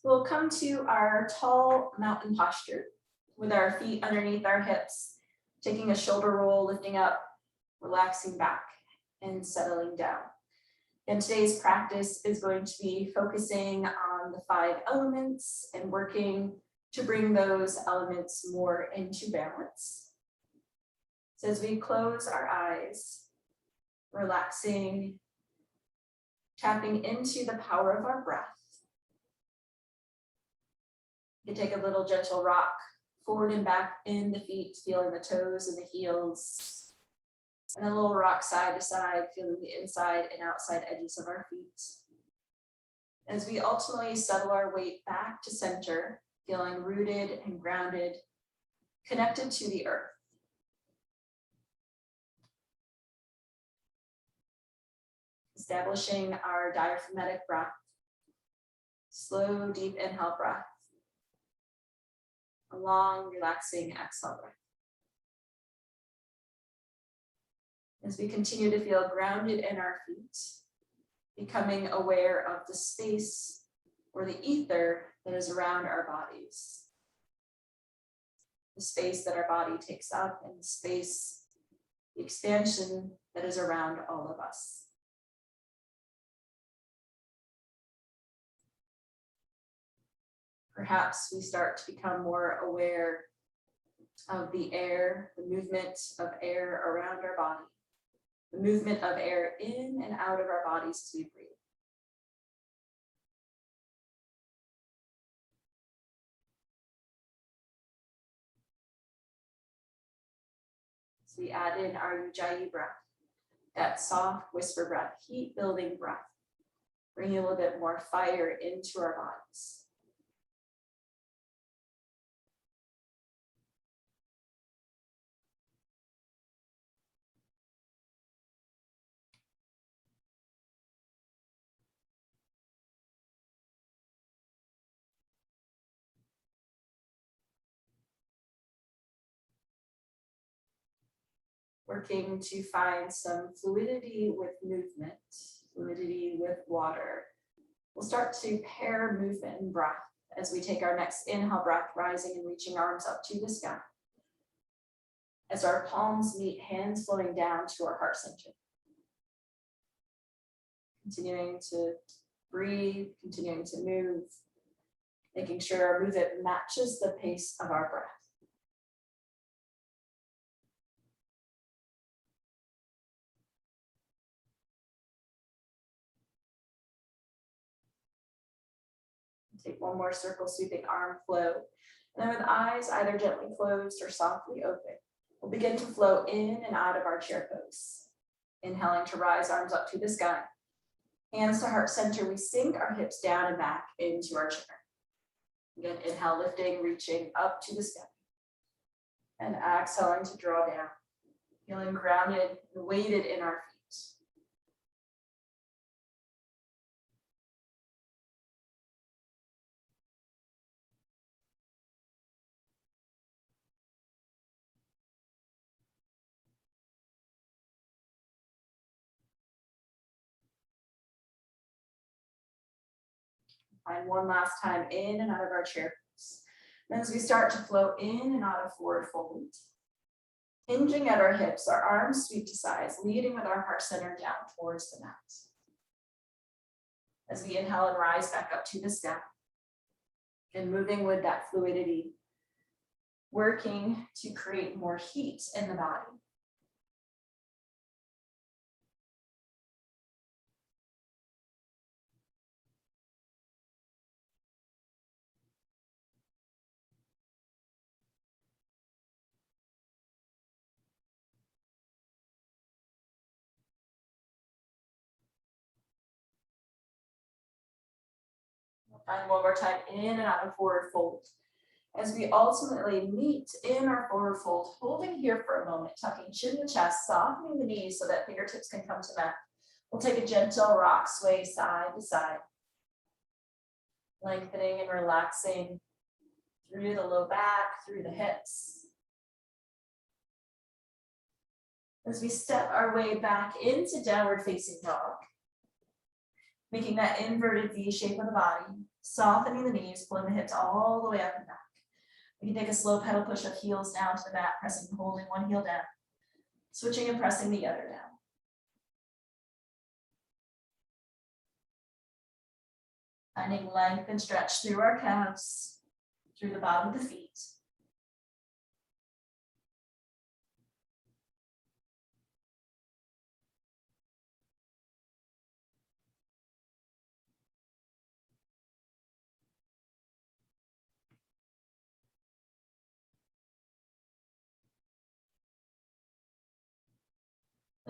We'll come to our tall mountain posture with our feet underneath our hips, taking a shoulder roll, lifting up, relaxing back, and settling down. And today's practice is going to be focusing on the 5 elements and working to bring those elements more into balance. So as we close our eyes, relaxing, tapping into the power of our breath. You can take a little gentle rock forward and back in the feet, feeling the toes and the heels. And a little rock side to side, feeling the inside and outside edges of our feet. As we ultimately settle our weight back to center, feeling rooted and grounded, connected to the earth. Establishing our diaphragmatic breath. Slow, deep inhale breath. A long, relaxing exhale breath. As we continue to feel grounded in our feet, becoming aware of the space or the ether that is around our bodies. The space that our body takes up and the space, the expansion that is around all of us. Perhaps we start to become more aware of the air, the movement of air around our body, the movement of air in and out of our bodies as we breathe. So we add in our Ujjayi breath, that soft whisper breath, heat building breath, bringing a little bit more fire into our bodies. Working to find some fluidity with movement, fluidity with water. We'll start to pair movement and breath as we take our next inhale breath, rising and reaching arms up to the sky. As our palms meet, hands flowing down to our heart center. Continuing to breathe, continuing to move, making sure our movement matches the pace of our breath. Take one more circle, sweeping arm flow. And then with eyes either gently closed or softly open, we'll begin to flow in and out of our chair pose. Inhaling to rise, arms up to the sky. Hands to heart center, we sink our hips down and back into our chair. Again, inhale, lifting, reaching up to the sky. And exhaling to draw down, feeling grounded and weighted in our feet. Find one last time in and out of our chair pose. And as we start to flow in and out of forward fold, hinging at our hips, our arms sweep to sides, leading with our heart center down towards the mat. As we inhale and rise back up to the sky, and moving with that fluidity, working to create more heat in the body. Find one more time in and out of forward fold. As we ultimately meet in our forward fold, holding here for a moment, tucking chin to chest, softening the knees so that fingertips can come to mat. We'll take a gentle rock sway side to side. Lengthening and relaxing through the low back, through the hips. As we step our way back into downward facing dog. making that inverted V shape of the body, softening the knees, pulling the hips all the way up and back. We can take a slow pedal push of heels down to the mat, pressing and holding one heel down, switching and pressing the other down. Finding length and stretch through our calves, through the bottom of the feet.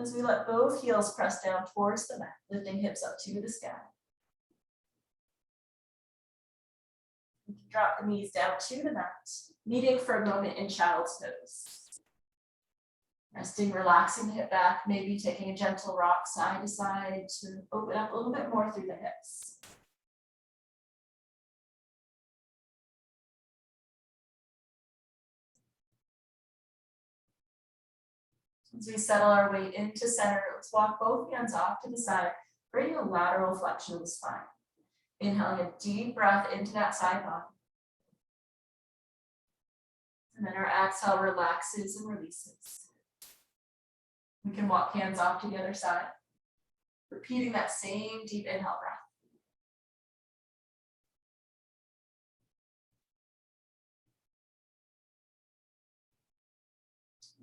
As we let both heels press down towards the mat, lifting hips up to the sky. We can drop the knees down to the mat, meeting for a moment in child's pose. Resting, relaxing the hip back, maybe taking a gentle rock side to side to open up a little bit more through the hips. As we settle our weight into center, let's walk both hands off to the side, bringing a lateral flexion of the spine. Inhaling a deep breath into that side body. And then our exhale relaxes and releases. We can walk hands off to the other side, repeating that same deep inhale breath.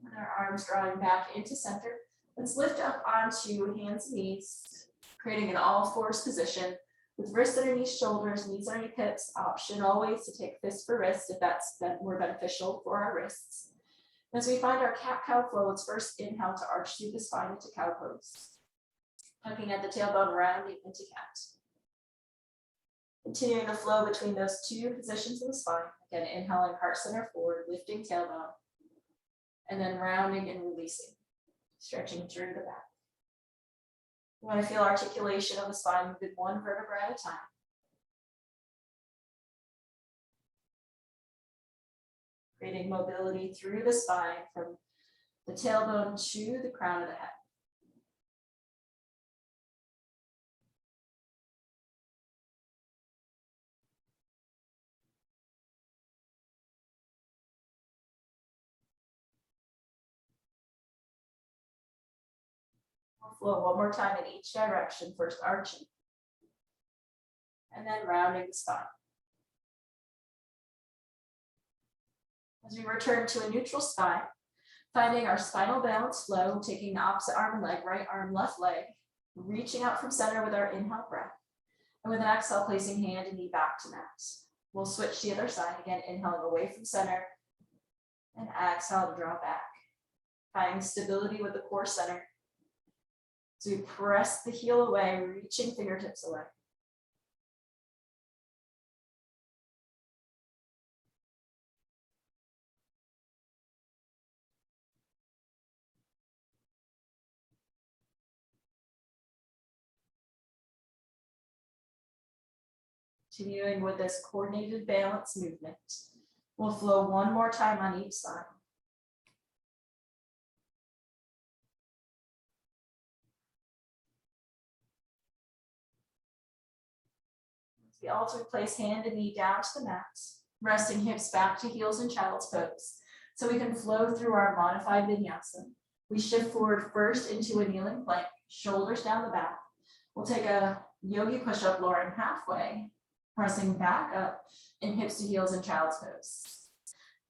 With our arms drawing back into center, let's lift up onto hands and knees, creating an all fours position with wrists underneath shoulders, knees underneath hips. Option always to take fist for wrist if that's more beneficial for our wrists. As we find our cat-cow flow, let's first inhale to arch through the spine into cow pose. Looking at the tailbone, rounding into cat. Continuing the flow between those two positions in the spine. Again, inhaling heart center forward, lifting tailbone. And then rounding and releasing, stretching through the back. We want to feel articulation of the spine, moving one vertebra at a time. Creating mobility through the spine from the tailbone to the crown of the head. Flow one more time in each direction, first arching, and then rounding the spine. As we return to a neutral spine, finding our spinal balance flow, taking the opposite arm and leg, right arm, left leg, reaching out from center with our inhale breath. And with an exhale, placing hand and knee back to mat. We'll switch to the other side, again, inhaling away from center, and exhale to draw back. Finding stability with the core center. So we press the heel away, reaching fingertips away. Continuing with this coordinated balance movement. We'll flow one more time on each side. We also place hand and knee down to the mat, resting hips back to heels in child's pose. So we can flow through our modified vinyasa. We shift forward first into a kneeling plank, shoulders down the back. We'll take a yogi push-up, lowering halfway, pressing back up and hips to heels in child's pose.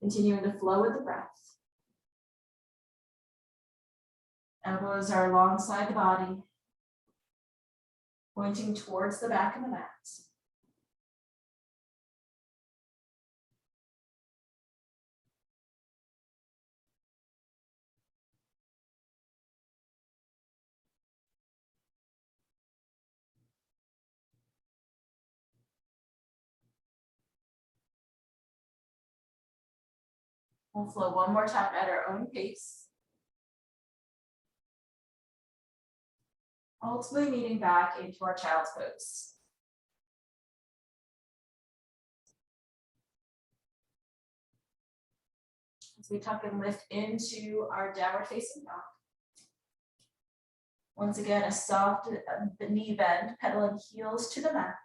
Continuing to flow with the breath. Elbows are alongside the body, pointing towards the back of the mat. We'll flow one more time at our own pace. Ultimately meeting back into our child's pose. As we tuck and lift into our downward facing dog. Once again, a soft knee bend, pedaling heels to the mat.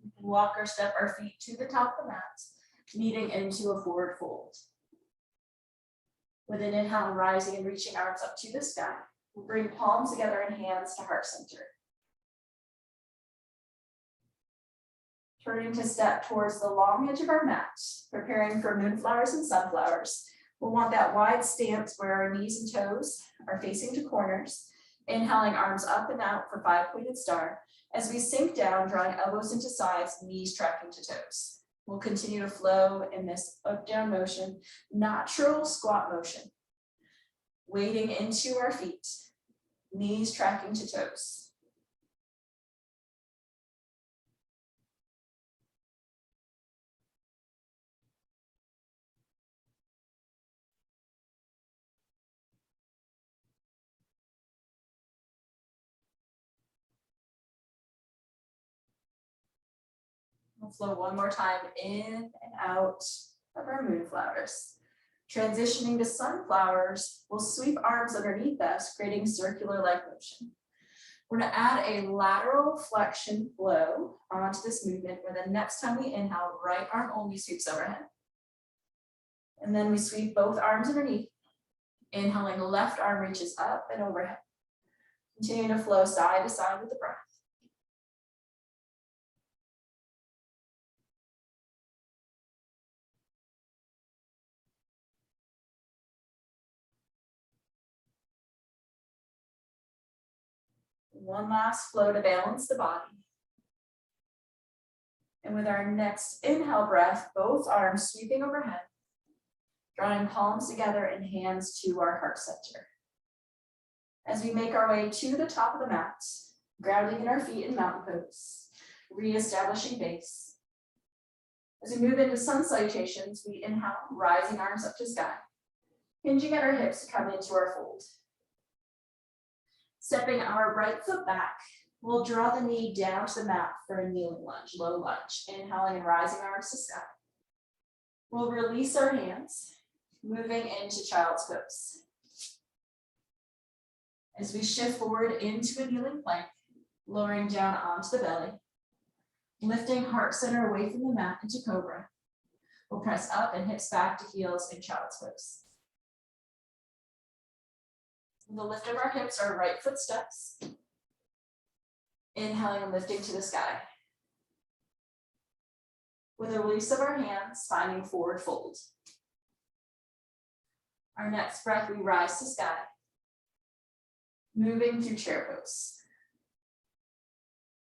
We can walk or step our feet to the top of the mat, kneading into a forward fold. With an inhale, rising and reaching arms up to the sky. We'll bring palms together and hands to heart center. Turning to step towards the long edge of our mat, preparing for moonflowers and sunflowers. We'll want that wide stance where our knees and toes are facing to corners. Inhaling arms up and out for 5-pointed star. As we sink down, drawing elbows into sides, knees tracking to toes. We'll continue to flow in this up-down motion, natural squat motion. Wading into our feet, knees tracking to toes. We'll flow one more time in and out of our moonflowers. Transitioning to sunflowers, we'll sweep arms underneath us, creating circular leg motion. We're gonna add a lateral flexion flow onto this movement where the next time we inhale, right arm only sweeps overhead. And then we sweep both arms underneath. Inhaling, left arm reaches up and overhead. Continue to flow side to side with the breath. One last flow to balance the body. And with our next inhale breath, both arms sweeping overhead, drawing palms together and hands to our heart center. As we make our way to the top of the mat, grounding in our feet in mountain pose, reestablishing base. As we move into sun salutations, we inhale, rising arms up to sky, hinging at our hips to come into our fold. Stepping our right foot back, we'll draw the knee down to the mat for a kneeling lunge, low lunge. Inhaling and rising arms to sky. We'll release our hands, moving into child's pose. As we shift forward into a kneeling plank, lowering down onto the belly, lifting heart center away from the mat into cobra. We'll press up and hips back to heels in child's pose. The lift of our hips are right foot steps. Inhaling and lifting to the sky. With a release of our hands, finding forward fold. Our next breath, we rise to sky. Moving through chair pose.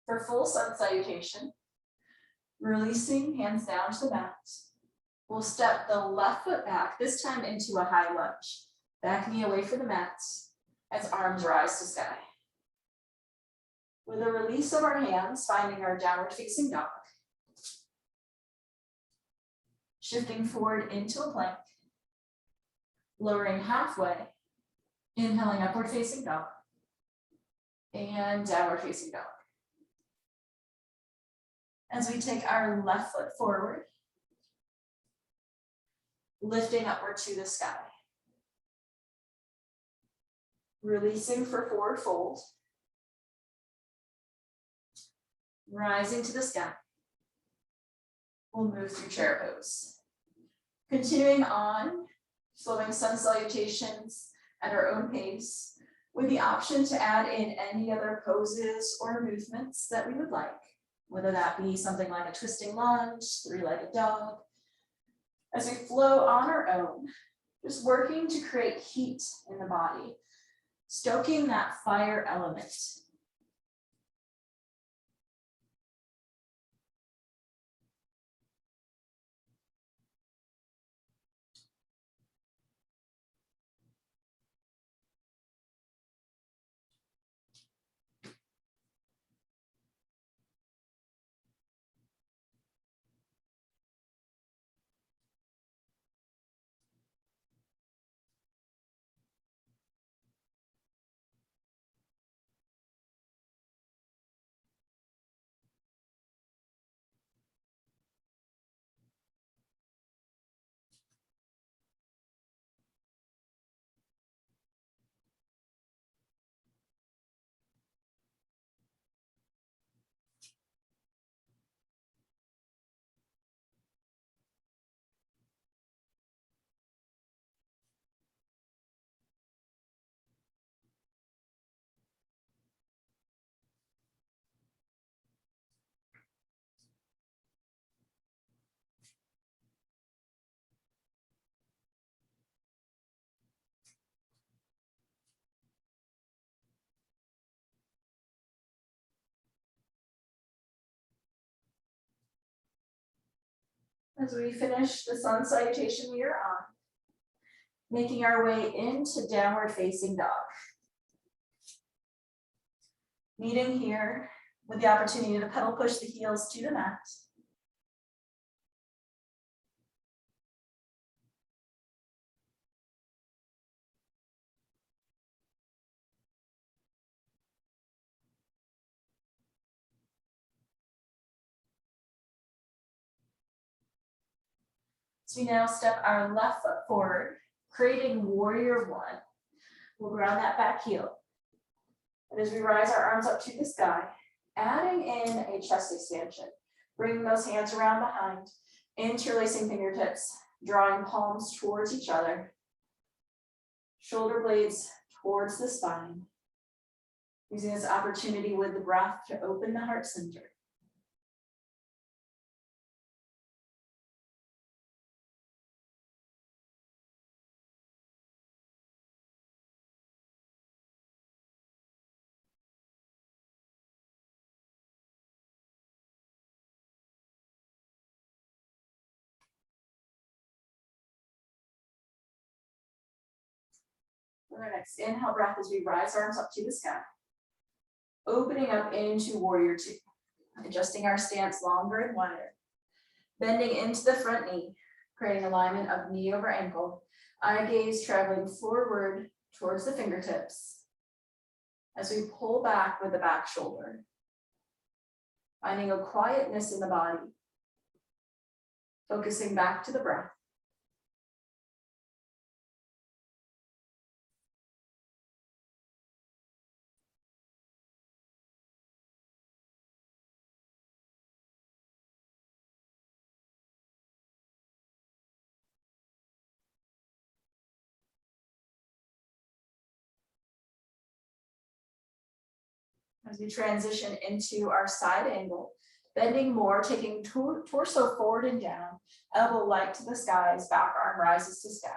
For full sun salutation, releasing hands down to the mat. We'll step the left foot back, this time into a high lunge. Back knee away from the mat as arms rise to sky. With a release of our hands, finding our downward facing dog. Shifting forward into a plank. Lowering halfway. Inhaling upward facing dog. And downward facing dog. As we take our left foot forward. Lifting upward to the sky. Releasing for forward fold. Rising to the sky. We'll move through chair pose. Continuing on, flowing sun salutations at our own pace, with the option to add in any other poses or movements that we would like, whether that be something like a twisting lunge, three-legged dog. As we flow on our own, just working to create heat in the body, stoking that fire element. As we finish the sun salutation we are on, making our way into downward facing dog. Meeting here with the opportunity to pedal push the heels to the mat. So we now step our left foot forward, creating warrior one. We'll ground that back heel. And as we rise our arms up to the sky, adding in a chest expansion, bringing those hands around behind, interlacing fingertips, drawing palms towards each other, shoulder blades towards the spine, using this opportunity with the breath to open the heart center. For our next inhale breath as we rise arms up to the sky, opening up into warrior two, adjusting our stance longer and wider, bending into the front knee, creating alignment of knee over ankle, eye gaze traveling forward towards the fingertips as we pull back with the back shoulder, finding a quietness in the body, focusing back to the breath. As we transition into our side angle, bending more, taking torso forward and down, elbow light to the sky as back arm rises to sky.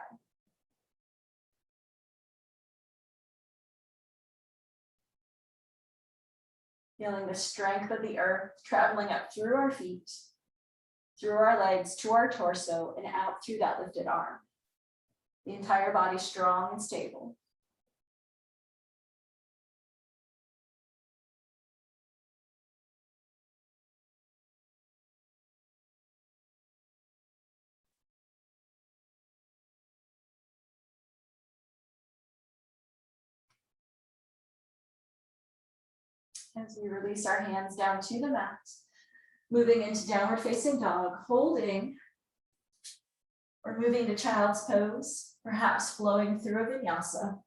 Feeling the strength of the earth traveling up through our feet, through our legs, to our torso, and out through that lifted arm. The entire body strong and stable. As we release our hands down to the mat, moving into downward facing dog, holding or moving to child's pose, perhaps flowing through a vinyasa,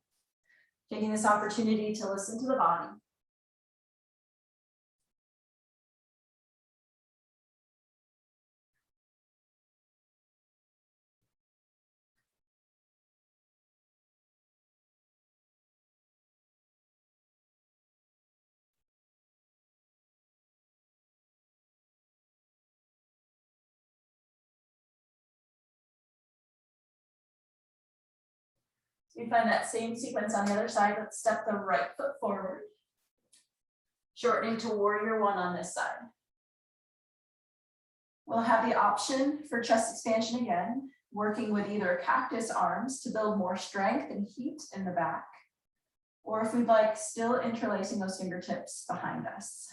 taking this opportunity to listen to the body. We find that same sequence on the other side. Let's step the right foot forward, shortening to warrior one on this side. We'll have the option for chest expansion again, working with either cactus arms to build more strength and heat in the back, or if we'd like, still interlacing those fingertips behind us.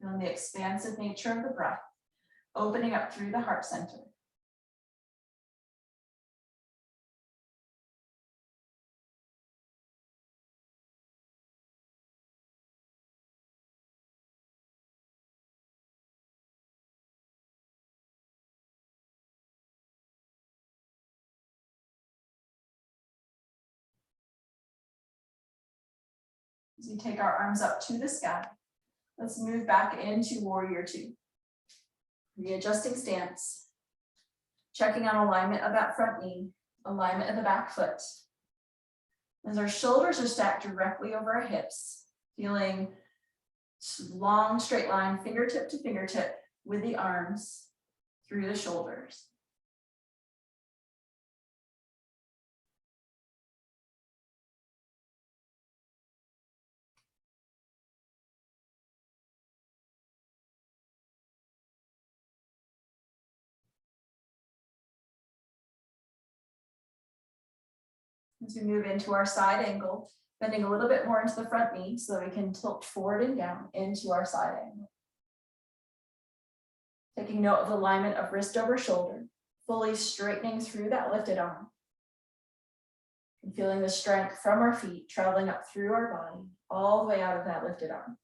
Feeling the expansive nature of the breath, opening up through the heart center. As we take our arms up to the sky, let's move back into warrior two. Readjusting stance, checking on alignment of that front knee, alignment of the back foot. As our shoulders are stacked directly over our hips, feeling long straight line, fingertip to fingertip with the arms through the shoulders. As we move into our side angle, bending a little bit more into the front knee so that we can tilt forward and down into our side angle. Taking note of the alignment of wrist over shoulder, fully straightening through that lifted arm. And feeling the strength from our feet traveling up through our body, all the way out of that lifted arm.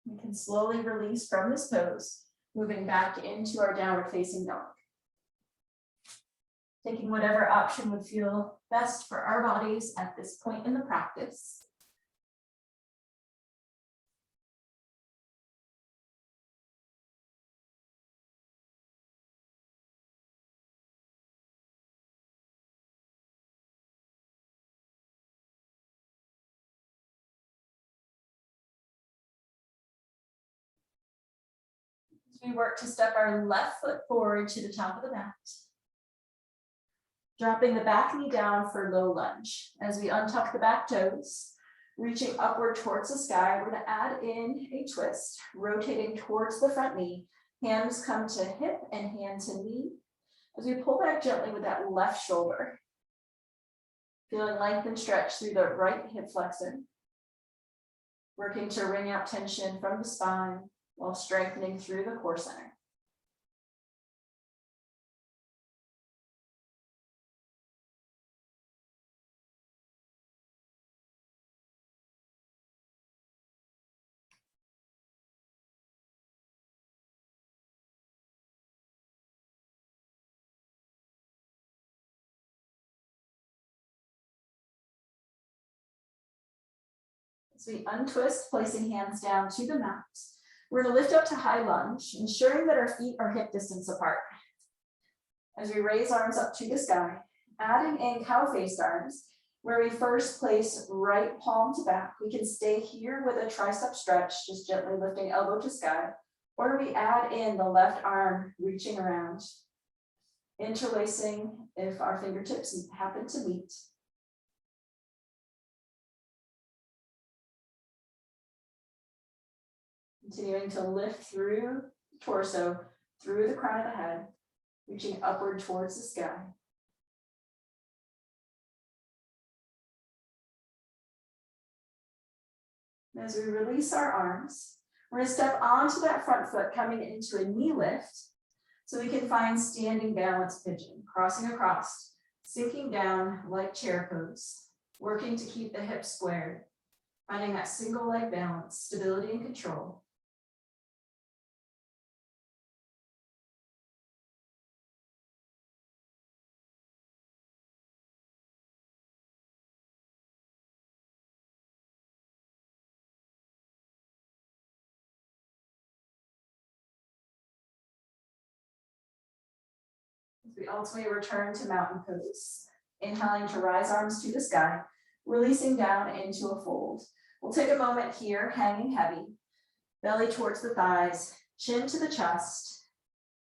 We can slowly release from this pose, moving back into our downward facing dog. Taking whatever option would feel best for our bodies at this point in the practice. As we work to step our left foot forward to the top of the mat. Dropping the back knee down for low lunge. As we untuck the back toes, reaching upward towards the sky, we're going to add in a twist, rotating towards the front knee. Hands come to hip and hand to knee. As we pull back gently with that left shoulder. Feeling length and stretch through the right hip flexor. Working to wring out tension from the spine while strengthening through the core center. As we untwist, placing hands down to the mat, we're going to lift up to high lunge, ensuring that our feet are hip distance apart. As we raise arms up to the sky, adding in cow-faced arms, where we first place right palm to back. We can stay here with a tricep stretch, just gently lifting elbow to sky, or we add in the left arm reaching around, interlacing if our fingertips happen to meet. Continuing to lift through the torso, through the crown of the head, reaching upward towards the sky. As we release our arms, we're going to step onto that front foot, coming into a knee lift, so we can find standing balance pigeon, crossing across, sinking down like chair pose, working to keep the hips squared, finding that single leg balance, stability and control. As we ultimately return to mountain pose, inhaling to rise arms to the sky, releasing down into a fold. We'll take a moment here, hanging heavy, belly towards the thighs, chin to the chest,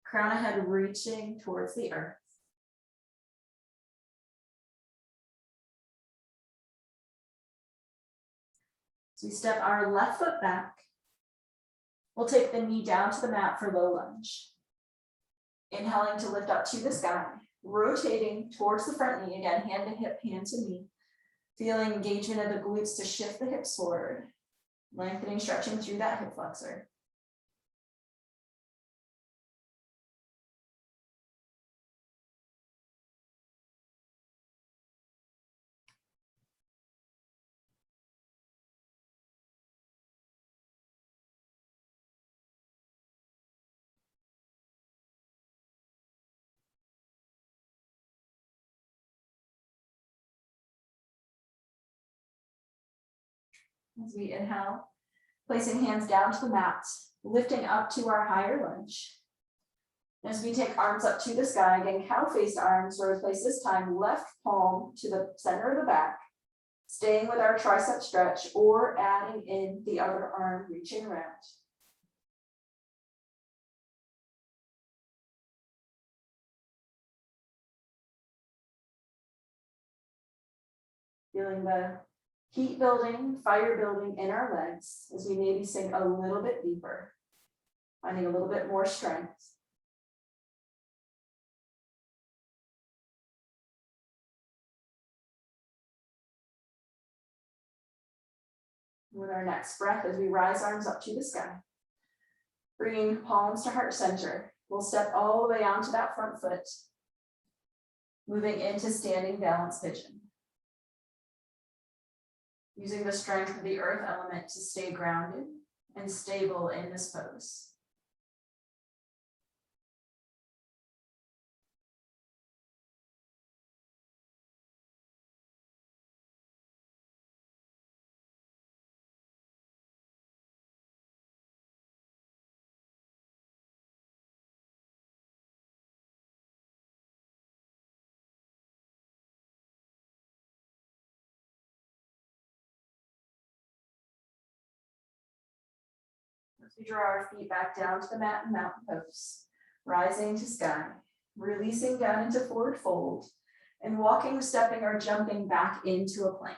crown of head reaching towards the earth. So we step our left foot back. We'll take the knee down to the mat for low lunge. Inhaling to lift up to the sky, rotating towards the front knee, again, hand to hip, hand to knee. Feeling engagement of the glutes to shift the hips forward, lengthening, stretching through that hip flexor. As we inhale, placing hands down to the mat, lifting up to our higher lunge. As we take arms up to the sky, again, cow-faced arms, where we place this time left palm to the center of the back, Staying with our tricep stretch or adding in the other arm, reaching around. Feeling the heat building, fire building in our legs as we maybe sink a little bit deeper, finding a little bit more strength. With our next breath, as we rise arms up to the sky, bringing palms to heart center, we'll step all the way onto that front foot, moving into standing balance pigeon. Using the strength of the earth element to stay grounded and stable in this pose. As we draw our feet back down to the mat and mountain pose, rising to sky, releasing down into forward fold, and walking, stepping, or jumping back into a plank.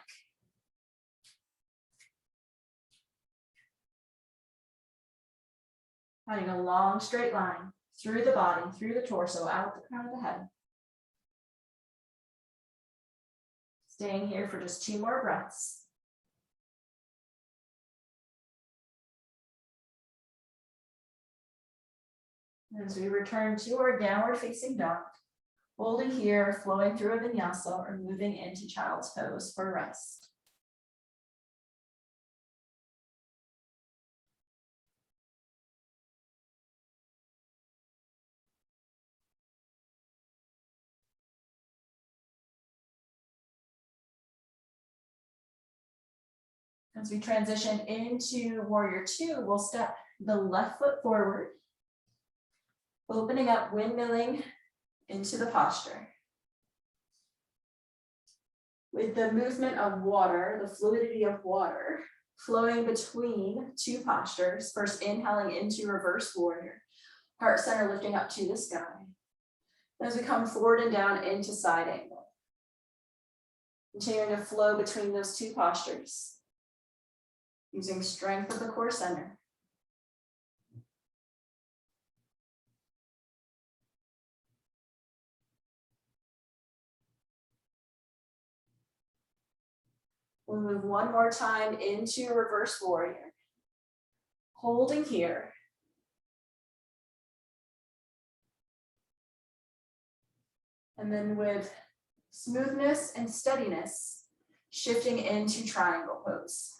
Finding a long straight line through the body, through the torso, out the crown of the head. Staying here for just 2 more breaths. As we return to our downward facing dog, holding here, flowing through a vinyasa, or moving into child's pose for rest. As we transition into warrior 2, we'll step the left foot forward, opening up, windmilling into the posture. With the movement of water, the fluidity of water, flowing between 2 postures, first inhaling into reverse warrior, heart center lifting up to the sky. As we come forward and down into side angle. Continuing to flow between those 2 postures. Using strength of the core center. We'll move one more time into reverse warrior. Holding here. And then with smoothness and steadiness, shifting into triangle pose.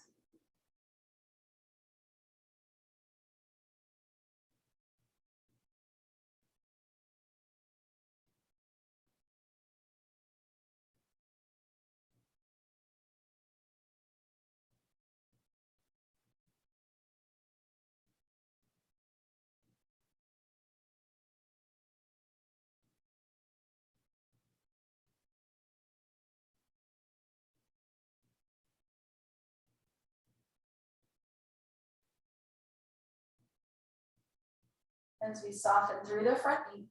As we soften through the front knee,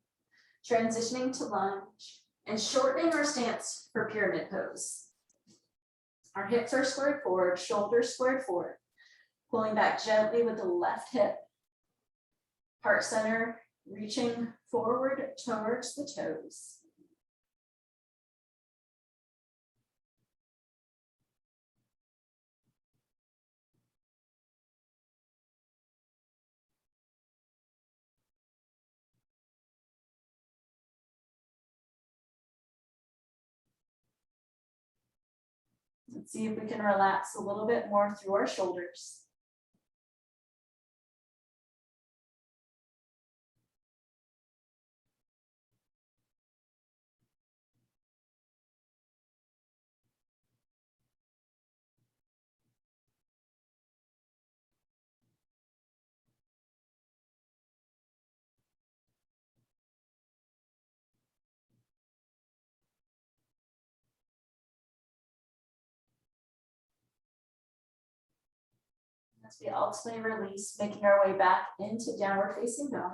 transitioning to lunge and shortening our stance for pyramid pose. Our hips are squared forward, shoulders squared forward, pulling back gently with the left hip. Heart center reaching forward towards the toes. Let's see if we can relax a little bit more through our shoulders. As we ultimately release, making our way back into downward facing dog.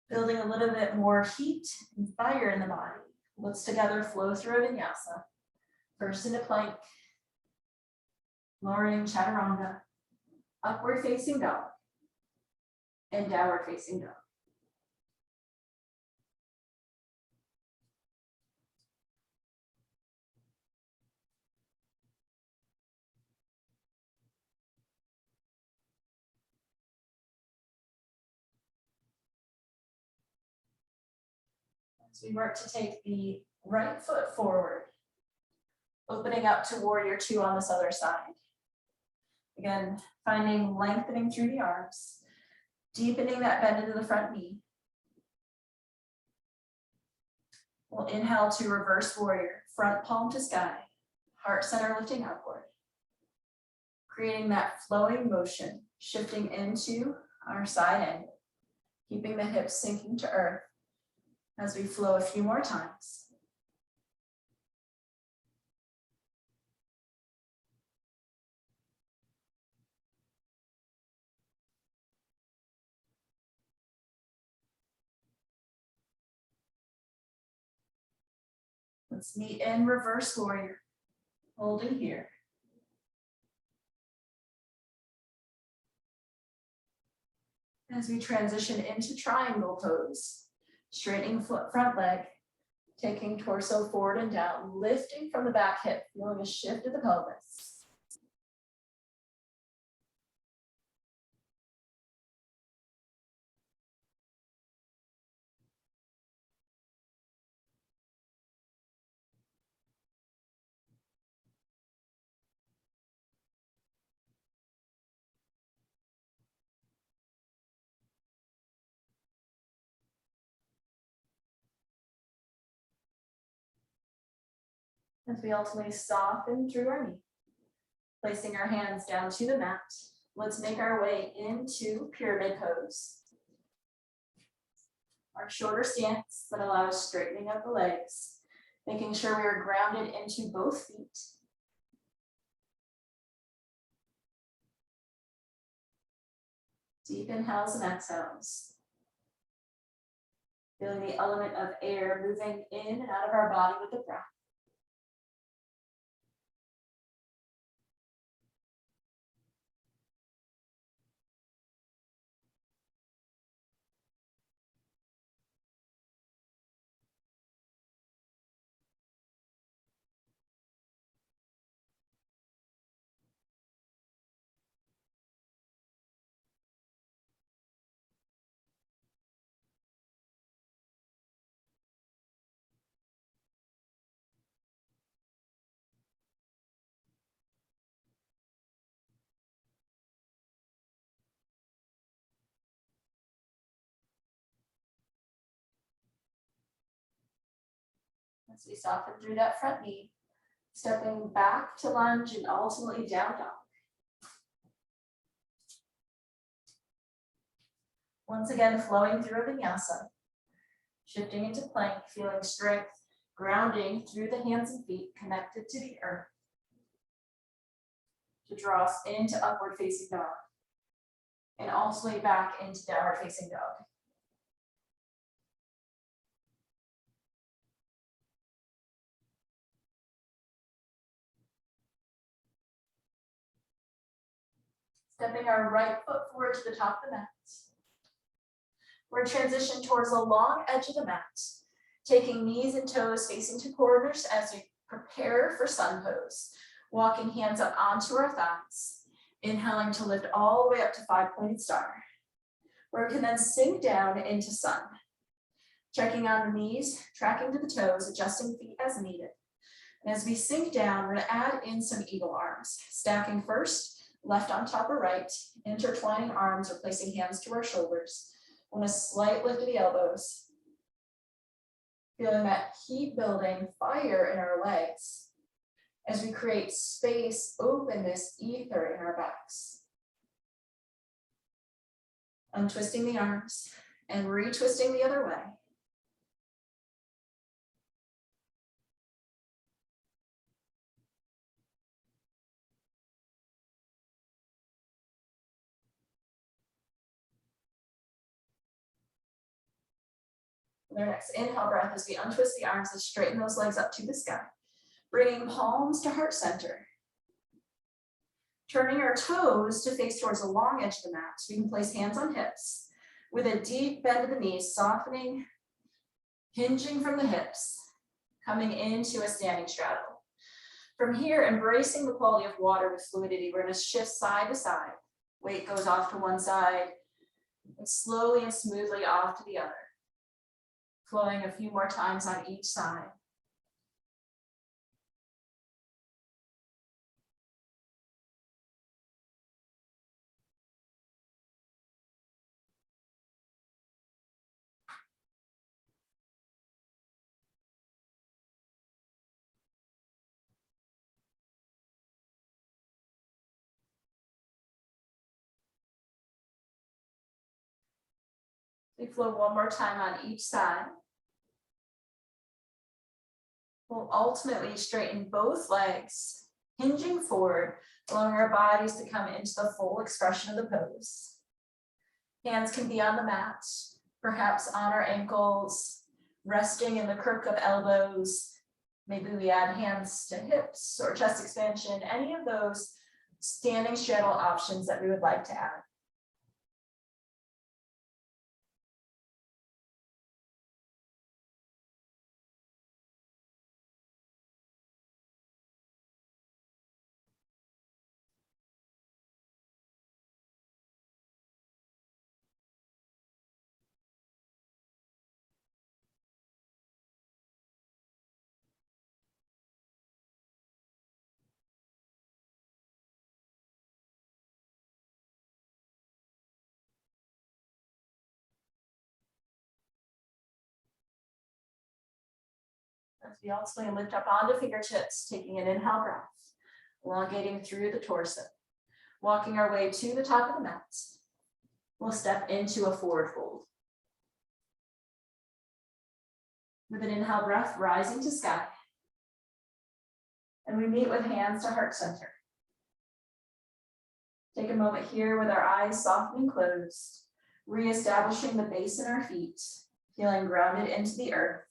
Building a little bit more heat and fire in the body. Let's together flow through a vinyasa. First into plank, lowering chaturanga, upward facing dog, and downward facing dog. As we work to take the right foot forward, opening up to warrior two on this other side. Again, finding lengthening through the arms, deepening that bend into the front knee. We'll inhale to reverse warrior, front palm to sky, heart center lifting upward. Creating that flowing motion, shifting into our side angle, keeping the hips sinking to earth as we flow a few more times. Let's meet in reverse warrior, holding here. As we transition into triangle pose, straightening front leg, taking torso forward and down, lifting from the back hip, feeling a shift of the pelvis. As we ultimately soften through our knee, placing our hands down to the mat, let's make our way into pyramid pose. Our shorter stance that allows straightening of the legs, making sure we are grounded into both feet. Deep inhales and exhales. Feeling the element of air moving in and out of our body with the breath. As we soften through that front knee, stepping back to lunge and ultimately down dog. Once again, flowing through a vinyasa, shifting into plank, feeling strength, grounding through the hands and feet connected to the earth to draw us into upward facing dog and ultimately back into downward facing dog. Stepping our right foot forward to the top of the mat. We're transition towards the long edge of the mat, taking knees and toes facing to corners as we prepare for sun pose. Walking hands up onto our thighs, inhaling to lift all the way up to 5-pointed star, where we can then sink down into sun. Checking on the knees, tracking to the toes, adjusting feet as needed. And as we sink down, we're gonna add in some eagle arms, stacking first, left on top or right, intertwining arms or placing hands to our shoulders. On a slight lift of the elbows. Feeling that heat building, fire in our legs as we create space, openness, ether in our backs. Untwisting the arms and retwisting the other way. With our next inhale breath, as we untwist the arms and straighten those legs up to the sky, bringing palms to heart center. Turning our toes to face towards the long edge of the mat, so we can place hands on hips with a deep bend of the knees, softening, hinging from the hips, coming into a standing straddle. From here, embracing the quality of water with fluidity, we're going to shift side to side. Weight goes off to one side and slowly and smoothly off to the other. Flowing a few more times on each side. We flow one more time on each side. We'll ultimately straighten both legs, hinging forward, allowing our bodies to come into the full expression of the pose. Hands can be on the mat, perhaps on our ankles, resting in the crook of elbows. Maybe we add hands to hips or chest expansion, any of those standing straddle options that we would like to add. As we ultimately lift up onto fingertips, taking an inhale breath, elongating through the torso, walking our way to the top of the mat. We'll step into a forward fold. With an inhale breath, rising to sky. And we meet with hands to heart center. Take a moment here with our eyes soft and closed, reestablishing the base in our feet, feeling grounded into the earth.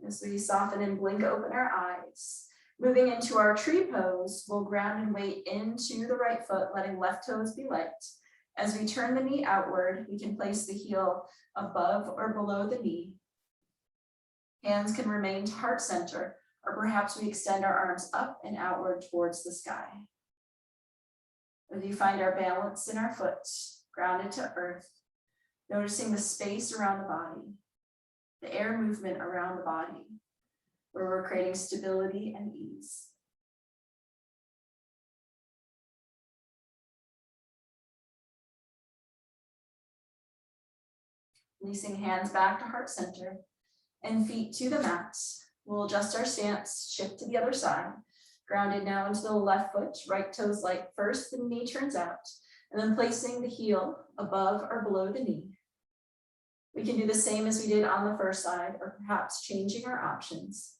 As we soften and blink open our eyes, moving into our tree pose, we'll ground and weight into the right foot, letting left toes be light. As we turn the knee outward, we can place the heel above or below the knee. Hands can remain to heart center, or perhaps we extend our arms up and outward towards the sky. As we find our balance in our foot, grounded to earth, noticing the space around the body, the air movement around the body, where we're creating stability and ease. Releasing hands back to heart center and feet to the mat. We'll adjust our stance, shift to the other side, grounded now into the left foot, right toes light first, the knee turns out, and then placing the heel above or below the knee. We can do the same as we did on the first side, or perhaps changing our options.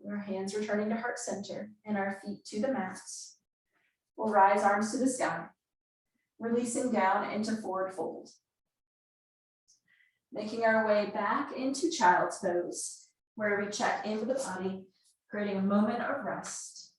Our hands returning to heart center and our feet to the mat. We'll rise arms to the sky, releasing down into forward fold. Making our way back into child's pose, where we check into the body, creating a moment of rest.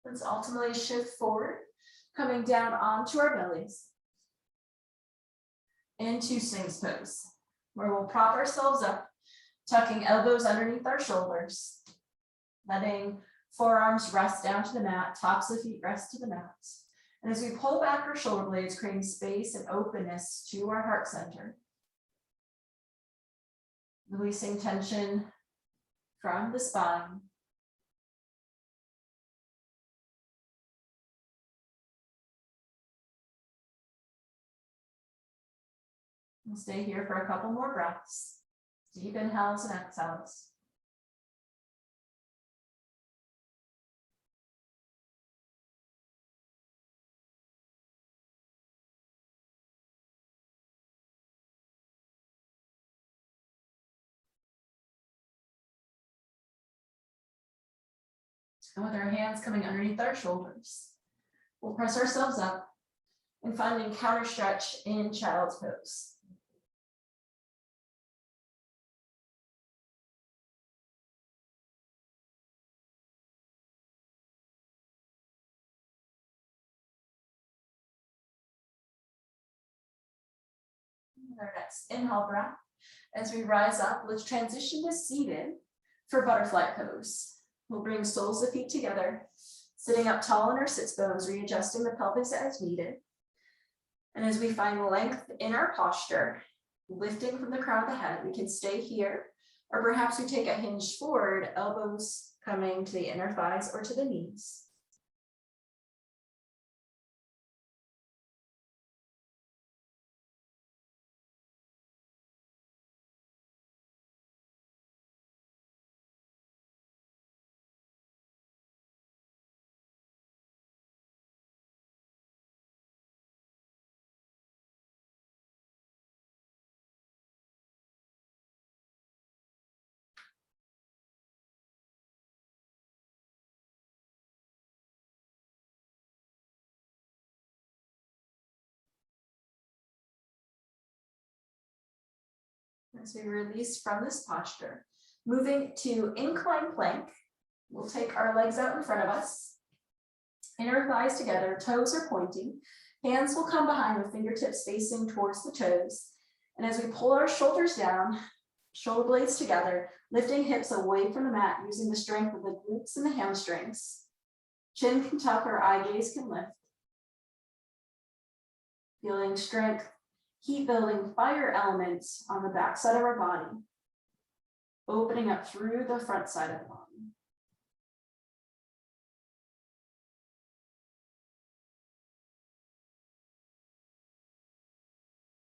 Let's ultimately shift forward, coming down onto our bellies. Into Sphinx pose, where we'll prop ourselves up, tucking elbows underneath our shoulders, letting Forearms rest down to the mat, tops of the feet rest to the mat. And as we pull back our shoulder blades, creating space and openness to our heart center. Releasing tension from the spine. We'll stay here for a couple more breaths. Deep inhales and exhales. And with our hands coming underneath our shoulders, we'll press ourselves up and finding counter stretch in child's pose. And our next inhale breath. As we rise up, let's transition to seated for butterfly pose. We'll bring soles of feet together, sitting up tall in our sits bones, readjusting the pelvis as needed. And as we find length in our posture, lifting from the crown of the head, we can stay here, or perhaps we take a hinge forward, elbows coming to the inner thighs or to the knees. As we release from this posture, moving to incline plank, we'll take our legs out in front of us, inner thighs together, toes are pointing, hands will come behind with fingertips facing towards the toes. And as we pull our shoulders down, shoulder blades together, lifting hips away from the mat using the strength of the glutes and the hamstrings. Chin can tuck or eye gaze can lift. Feeling strength, heat building fire elements on the back side of our body, opening up through the front side of the body.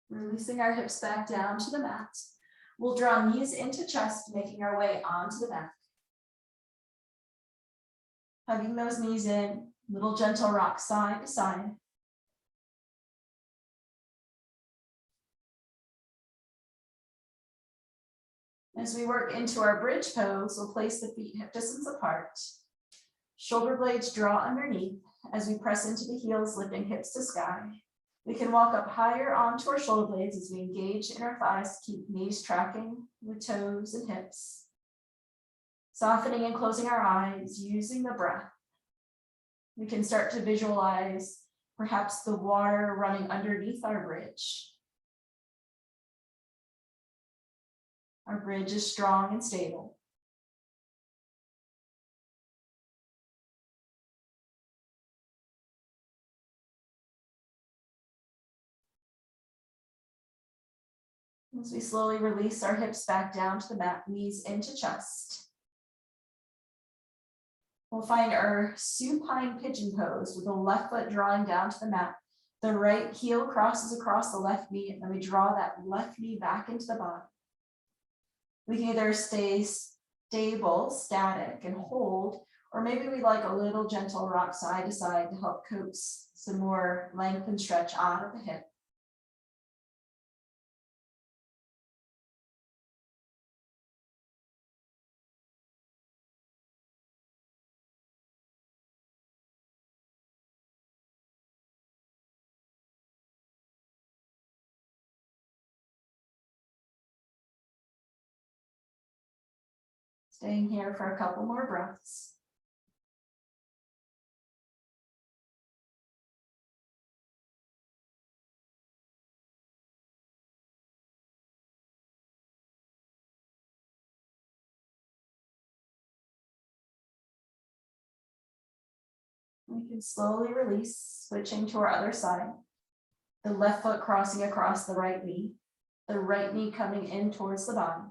Releasing our hips back down to the mat. We'll draw knees into chest, making our way onto the back. Hugging those knees in, little gentle rock side to side. As we work into our bridge pose, we'll place the feet hip distance apart. Shoulder blades draw underneath as we press into the heels, lifting hips to sky. We can walk up higher onto our shoulder blades as we engage in our thighs to keep knees tracking with toes and hips. Softening and closing our eyes, using the breath. We can start to visualize perhaps the water running underneath our bridge. Our bridge is strong and stable. As we slowly release our hips back down to the mat, knees into chest. We'll find our supine pigeon pose with the left foot drawing down to the mat. The right heel crosses across the left knee, and then we draw that left knee back into the body. We can either stay stable, static, and hold, or maybe we like a little gentle rock side to side to help coax some more length and stretch out of the hip. Staying here for a couple more breaths. We can slowly release, switching to our other side. The left foot crossing across the right knee, the right knee coming in towards the body.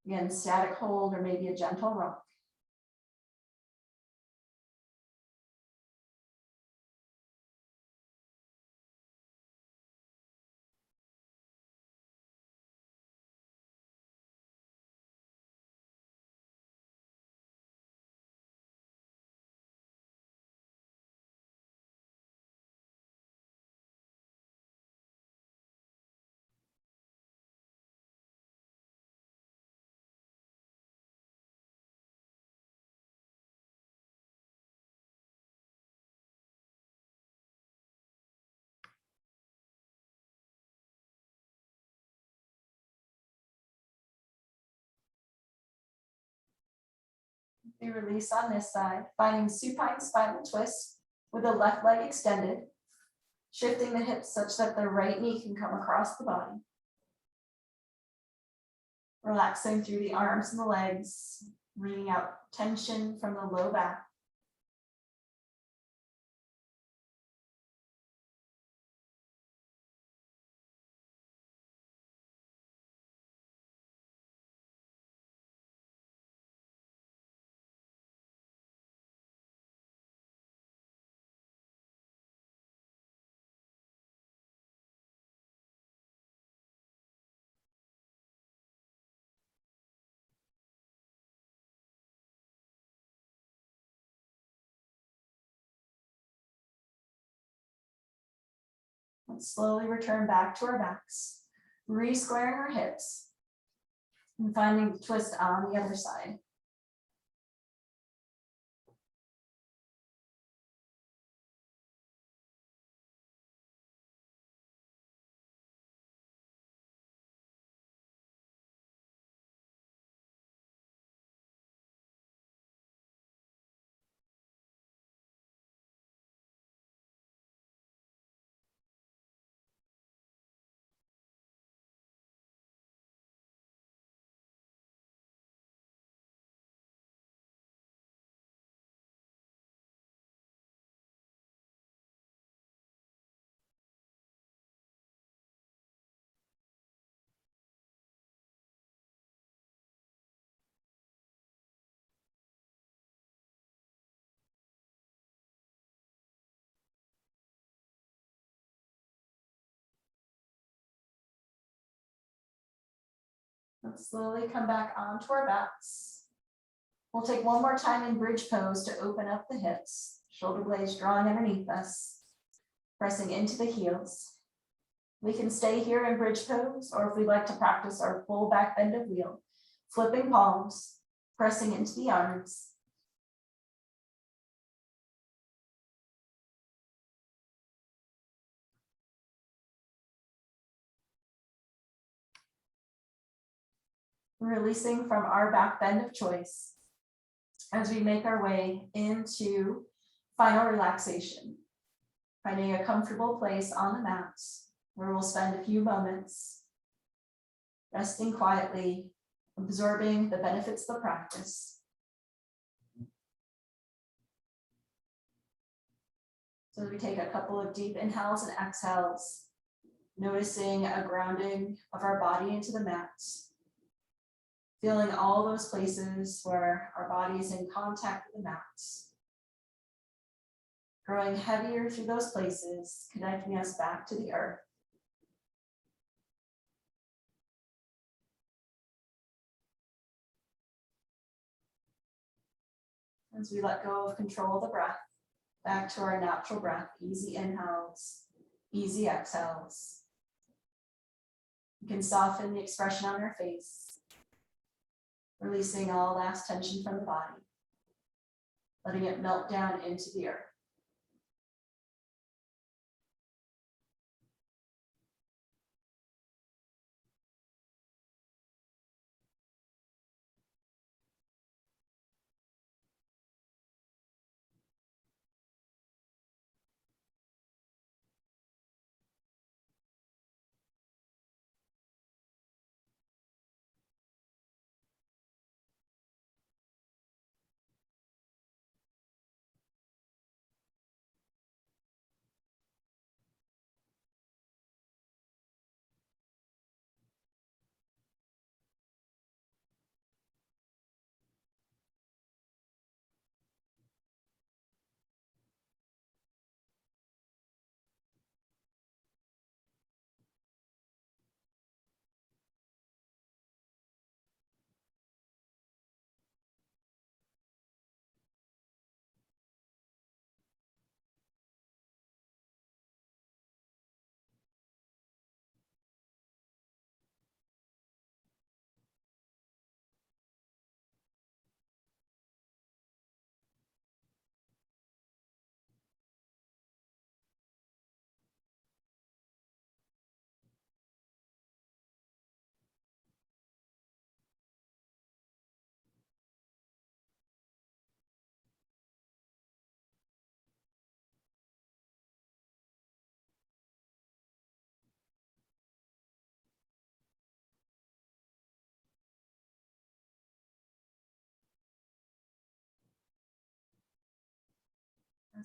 Again, static hold or maybe a gentle rock. We release on this side, finding supine spinal twist with the left leg extended, shifting the hips such that the right knee can come across the body. Relaxing through the arms and the legs, bringing out tension from the low back. And slowly return back to our backs, re-squaring our hips and finding the twist on the other side. Let's slowly come back onto our backs. We'll take one more time in bridge pose to open up the hips, shoulder blades drawing underneath us, pressing into the heels. We can stay here in bridge pose, or if we'd like to practice our full back bend of wheel, flipping palms, pressing into the arms. Releasing from our back bend of choice as we make our way into final relaxation, finding a comfortable place on the mat where we'll spend a few moments resting quietly, absorbing the benefits of the practice. So we take a couple of deep inhales and exhales, noticing a grounding of our body into the mat. Feeling all those places where our body is in contact with the mat. Growing heavier through those places, connecting us back to the earth. As we let go of control of the breath, back to our natural breath, easy inhales, easy exhales. We can soften the expression on our face, releasing all last tension from the body, letting it melt down into the earth.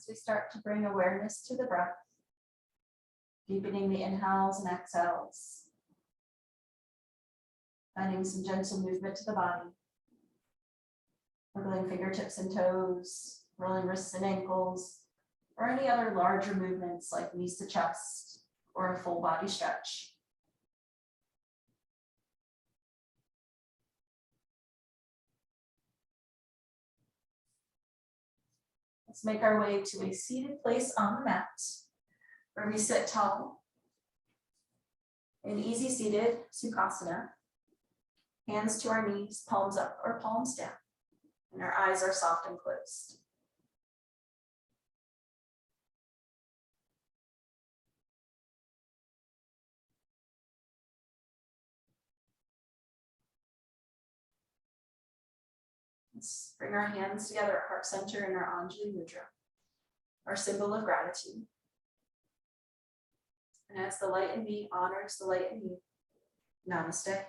as we start to bring awareness to the breath, deepening the inhales and exhales, finding some gentle movement to the body, wiggling fingertips and toes, rolling wrists and ankles, or any other larger movements like knees to chest or a full body stretch. Let's make our way to a seated place on the mat where we sit tall in easy seated Sukhasana, hands to our knees, palms up or palms down, and our eyes are soft and closed. Let's bring our hands together at heart center in our Anjali Mudra, our symbol of gratitude. And as the light in me honors the light in you, namaste.